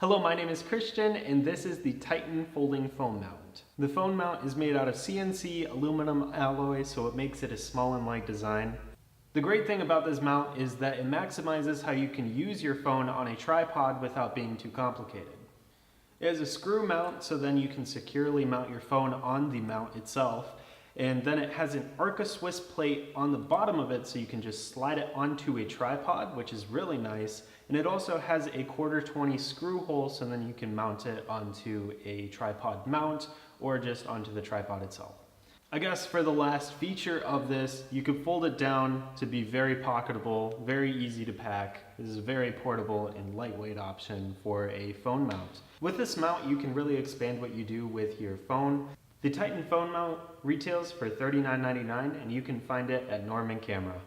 Hello, my name is Christian, and this is the Titan folding phone mount. The phone mount is made out of CNC aluminum alloy, so it makes it a small and light design. The great thing about this mount is that it maximizes how you can use your phone on a tripod without being too complicated. It has a screw mount, so then you can securely mount your phone on the mount itself. And then it has an Arca Swiss plate on the bottom of it, so you can just slide it onto a tripod, which is really nice. And it also has a 1/4-20 screw hole, so then you can mount it onto a tripod mount or just onto the tripod itself. I guess for the last feature of this, you could fold it down to be very pocketable, very easy to pack. This is a very portable and lightweight option for a phone mount. With this mount, you can really expand what you do with your phone. The Titan phone mount retails for $39.99, and you can find it at NormanCamera.